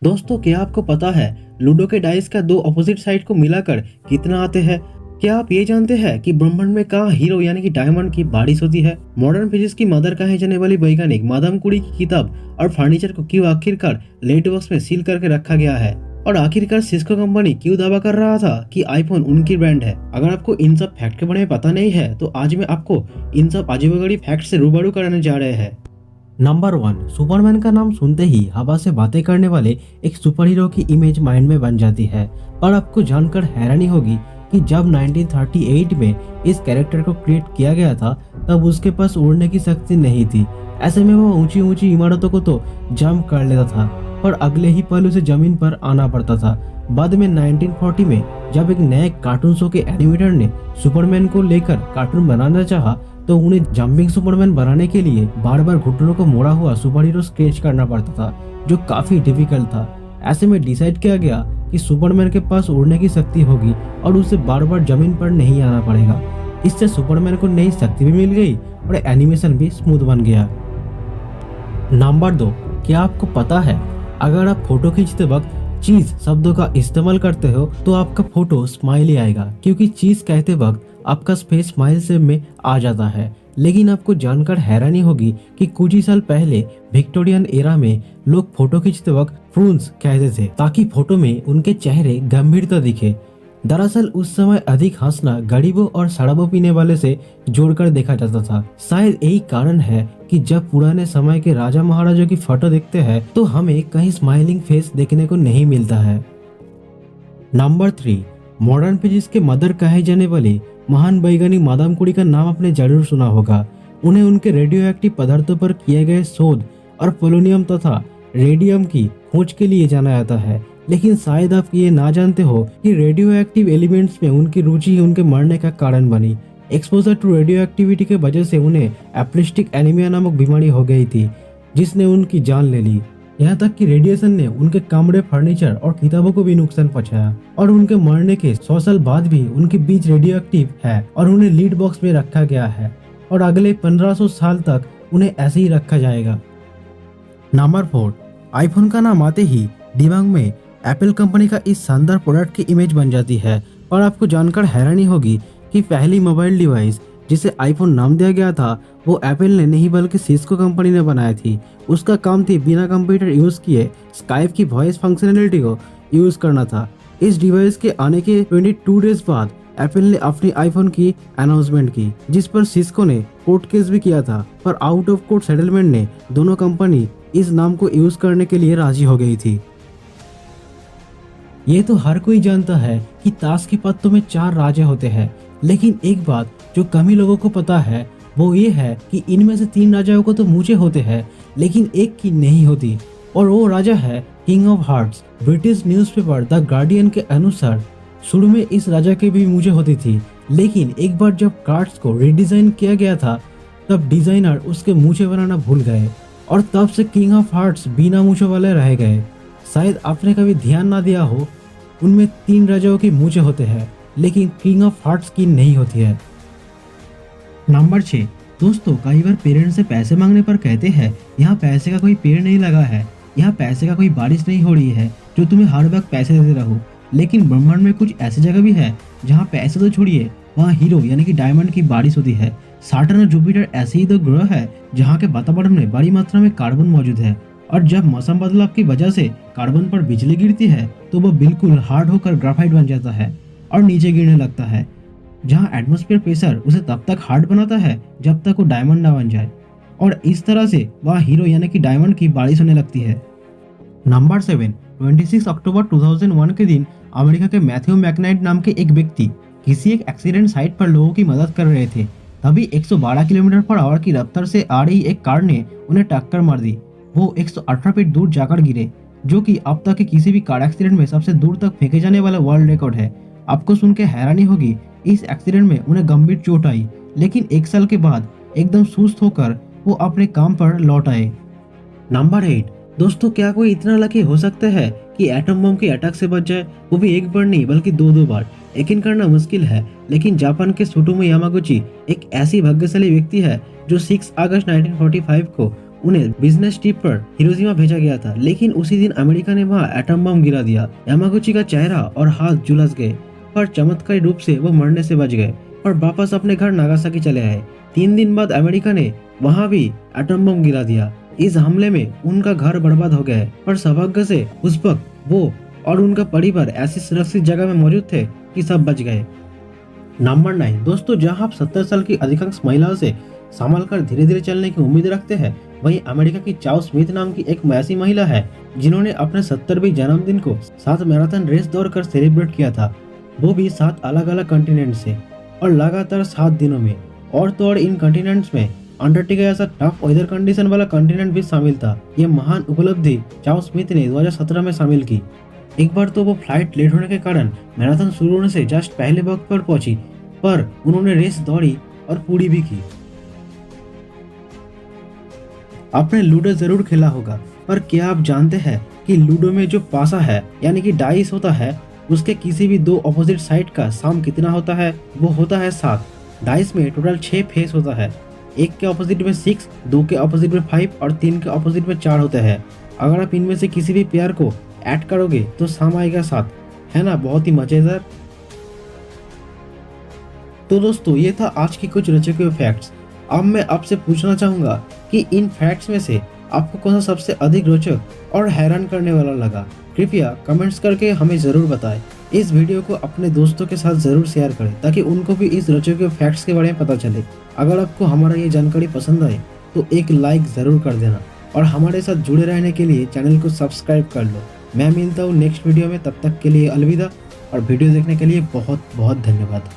दोस्तों, क्या आपको पता है लूडो के डाइस का दो अपोजिट साइड को मिलाकर कितना आते हैं? क्या आप ये जानते हैं कि ब्रह्मांड में कहाँ हीरो यानी कि डायमंड की बारिश होती है? मॉडर्न फिजिक्स की मदर कहे जाने वाली वैज्ञानिक मादाम कुरी की किताब और फर्नीचर को क्यों आखिरकार लेट बॉक्स में सील करके रखा गया है? और आखिरकार सिस्को कंपनी क्यों दावा कर रहा था कि आईफोन उनकी ब्रांड है? अगर आपको इन सब फैक्ट के बारे में पता नहीं है तो आज मैं आपको इन सब अजीबोगरीब फैक्ट से रूबरू कराने जा रहे हैं। नंबर 1, सुपरमैन का नाम सुनते ही हवा से बातें करने वाले एक सुपर हीरो की इमेज माइंड में बन जाती है। पर आपको जानकर हैरानी होगी कि जब 1938 में इस कैरेक्टर को क्रिएट किया गया था तब उसके पास उड़ने की शक्ति नहीं थी। ऐसे में वो ऊंची ऊंची इमारतों को तो जंप कर लेता था, पर अगले ही पल उसे जमीन पर आना पड़ता था। बाद में 1940 में जब एक नए कार्टून शो के एनिमेटर ने सुपरमैन को लेकर कार्टून बनाना चाहा तो उन्हें जंपिंग सुपरमैन बनाने के लिए बार बार घुटनों को मोड़ा हुआ सुपर हीरो स्केच करना पड़ता था, जो काफी डिफिकल्ट था। ऐसे में डिसाइड किया गया कि सुपरमैन के पास उड़ने की शक्ति होगी और उसे बार बार जमीन पर नहीं आना पड़ेगा। इससे सुपरमैन को नई शक्ति भी मिल गई और एनिमेशन भी स्मूथ बन गया। नंबर 2, क्या आपको पता है अगर आप फोटो खींचते वक्त चीज शब्दों का इस्तेमाल करते हो तो आपका फोटो स्माइली आएगा, क्योंकि चीज कहते वक्त आपका फेस स्माइल शेप में आ जाता है। लेकिन आपको जानकर हैरानी होगी कि कुछ ही साल पहले विक्टोरियन एरा में लोग फोटो खींचते वक्त फ्रून्स कहते थे ताकि फोटो में उनके चेहरे गंभीरता दिखे। दरअसल उस समय अधिक हंसना गरीबों और शराबों पीने वाले से जोड़कर देखा जाता था। शायद यही कारण है कि जब पुराने समय के राजा महाराजों की फोटो देखते हैं तो हमें कहीं स्माइलिंग फेस देखने को नहीं मिलता है। नंबर 3, मॉडर्न फिजिक्स के मदर कहे जाने वाली महान वैज्ञानिक मादाम कुरी का नाम आपने जरूर सुना होगा। उन्हें उनके रेडियो एक्टिव पदार्थों पर किए गए शोध और पोलोनियम तथा रेडियम की खोज के लिए जाना जाता है। लेकिन शायद आप ये ना जानते हो कि रेडियो एक्टिव एलिमेंट्स में उनकी रुचि ही उनके मरने का कारण बनी। एक्सपोजर टू रेडियो एक्टिविटी के वजह से उन्हें एप्लिस्टिक एनीमिया नामक बीमारी हो गई थी, जिसने उनकी जान ले ली। यहाँ तक कि रेडिएशन ने उनके कमरे, फर्नीचर और किताबों को भी नुकसान पहुंचाया और उनके मरने के 100 साल बाद भी उनके बीच रेडियो एक्टिव है और उन्हें लीड बॉक्स में रखा गया है और अगले 1500 साल तक उन्हें ऐसे ही रखा जाएगा। नंबर 4, आईफोन का नाम आते ही दिमाग में एप्पल कंपनी का इस शानदार प्रोडक्ट की इमेज बन जाती है। और आपको जानकर हैरानी होगी कि पहली मोबाइल डिवाइस जिसे आईफोन नाम दिया गया था वो एप्पल ने नहीं बल्कि सिस्को कंपनी ने बनाई थी। उसका काम थी बिना कंप्यूटर यूज किए स्काइप की वॉइस फंक्शनैलिटी को यूज करना था। इस डिवाइस के आने के 22 डेज बाद एप्पल ने अपनी आईफोन की अनाउंसमेंट की, जिस पर सिस्को ने कोर्ट केस भी किया था, पर आउट ऑफ कोर्ट सेटलमेंट ने दोनों कंपनी इस नाम को यूज करने के लिए राजी हो गई थी। ये तो हर कोई जानता है कि ताश के पत्तों में 4 राजे होते हैं, लेकिन एक बात जो कम ही लोगों को पता है वो ये है कि इनमें से 3 राजाओं को तो मूछें होते हैं लेकिन एक की नहीं होती, और वो राजा है king of hearts. British newspaper the guardian के अनुसार शुरू में इस राजा की भी मूछें होती थी, लेकिन एक बार जब कार्ड्स को रिडिजाइन किया गया था तब डिजाइनर उसके मूछें बनाना भूल गए और तब से किंग ऑफ हार्ट्स बिना मूछों वाले रह गए। शायद आपने कभी ध्यान ना दिया हो, उनमें 3 राजाओं की मूछें होते हैं लेकिन किंग ऑफ हार्ट्स की नहीं होती है। नंबर 6, दोस्तों कई बार पेरेंट्स से पैसे मांगने पर कहते हैं यहाँ पैसे का कोई पेड़ नहीं लगा है, यहाँ पैसे का कोई बारिश नहीं हो रही है जो तुम्हें हर वक्त पैसे देते रहो। लेकिन ब्रह्मांड में कुछ ऐसी जगह भी है जहाँ पैसे तो छोड़िए, वहाँ हीरो यानी कि डायमंड की बारिश होती है। सैटर्न और जुपिटर ऐसे ही 2 ग्रह है जहाँ के वातावरण में बड़ी मात्रा में कार्बन मौजूद है, और जब मौसम बदलाव की वजह से कार्बन पर बिजली गिरती है तो वह बिल्कुल हार्ड होकर ग्राफाइट बन जाता है और नीचे गिरने लगता है, जहां एटमॉस्फेयर प्रेशर उसे तब तक हार्ड बनाता है जब तक वो डायमंड ना बन जाए, और इस तरह से वह हीरो यानी कि डायमंड की बारिश होने लगती है। नंबर 7, 26 अक्टूबर 2001 के दिन अमेरिका के मैथ्यू मैकनाइट नाम के एक व्यक्ति किसी एक एक्सीडेंट साइट पर लोगों की मदद कर रहे थे। तभी 112 किलोमीटर पर आवर की रफ्तार से आ रही एक कार ने उन्हें टक्कर मार दी। वो 118 फीट दूर जाकर गिरे, जो कि अब तक के किसी भी कार एक्सीडेंट में सबसे दूर तक फेंके जाने वाला वर्ल्ड रिकॉर्ड है। आपको सुन के हैरानी होगी, इस एक्सीडेंट में उन्हें गंभीर चोट आई, लेकिन 1 साल के बाद एकदम सुस्त होकर वो अपने काम पर लौट आए। नंबर 8, दोस्तों क्या कोई इतना लकी हो सकता है कि एटम बम के अटैक से बच जाए, वो भी एक बार नहीं बल्कि 2 बार। यकीन करना मुश्किल है, लेकिन जापान के सुटोमो यामागुची एक ऐसी भाग्यशाली व्यक्ति है जो 6 अगस्त 1945 को उन्हें बिजनेस ट्रिप पर हिरोशिमा भेजा गया था, लेकिन उसी दिन अमेरिका ने वहां एटम बम गिरा दिया। यामागुची का चेहरा और हाथ झुलस गए, पर चमत्कारी रूप से वो मरने से बच गए और वापस अपने घर नागासाकी चले आए। 3 दिन बाद अमेरिका ने वहां भी एटम बम गिरा दिया। इस हमले में उनका घर बर्बाद हो गया, पर सौभाग्य से उस वक्त वो और उनका परिवार ऐसी सुरक्षित जगह में मौजूद थे कि सब बच गए। नंबर 9 दोस्तों, जहां आप 70 साल की अधिकांश महिलाओं से संभाल कर धीरे धीरे चलने की उम्मीद रखते हैं, वहीं अमेरिका की चाओ स्मिथ नाम की एक ऐसी महिला है जिन्होंने अपने 70वें जन्मदिन को 7 मैराथन रेस दौड़कर सेलिब्रेट किया था, वो भी 7 अलग अलग कंटिनेंट से और लगातार 7 दिनों में। और तो और इन कंटिनेंट्स में अंटार्कटिका जैसा टफ वेदर कंडीशन वाला कंटिनेंट भी शामिल था। ये महान उपलब्धि चाओ स्मिथ ने 2017 में शामिल की। एक बार तो वो फ्लाइट लेट होने के कारण मैराथन शुरू होने से जस्ट पहले वक्त पर पहुंची, पर उन्होंने रेस दौड़ी और पूरी भी की। आपने लूडो जरूर खेला होगा, पर क्या आप जानते हैं कि लूडो में जो पासा है यानी कि डाइस होता है, उसके किसी भी 2 अपोजिट साइड का सम कितना होता है? वो होता है 7। डाइस में टोटल 6 फेस होता है। 1 के ऑपोजिट में 6, 2 के ऑपोजिट में 5 और 3 के ऑपोजिट में 4 होते हैं। अगर आप इनमें से किसी भी पेयर को ऐड करोगे तो सम आएगा 7, है ना? बहुत ही मजेदार। तो दोस्तों, ये था आज की कुछ रोचक फैक्ट्स। अब मैं आपसे पूछना चाहूंगा कि इन फैक्ट्स में से आपको कौन सा सबसे अधिक रोचक और हैरान करने वाला लगा? कृपया कमेंट्स करके हमें जरूर बताएं। इस वीडियो को अपने दोस्तों के साथ जरूर शेयर करें ताकि उनको भी इस रोचक फैक्ट्स के बारे में पता चले। अगर आपको हमारा ये जानकारी पसंद आए तो एक लाइक जरूर कर देना और हमारे साथ जुड़े रहने के लिए चैनल को सब्सक्राइब कर लो। मैं मिलता हूँ नेक्स्ट वीडियो में, तब तक के लिए अलविदा और वीडियो देखने के लिए बहुत बहुत धन्यवाद।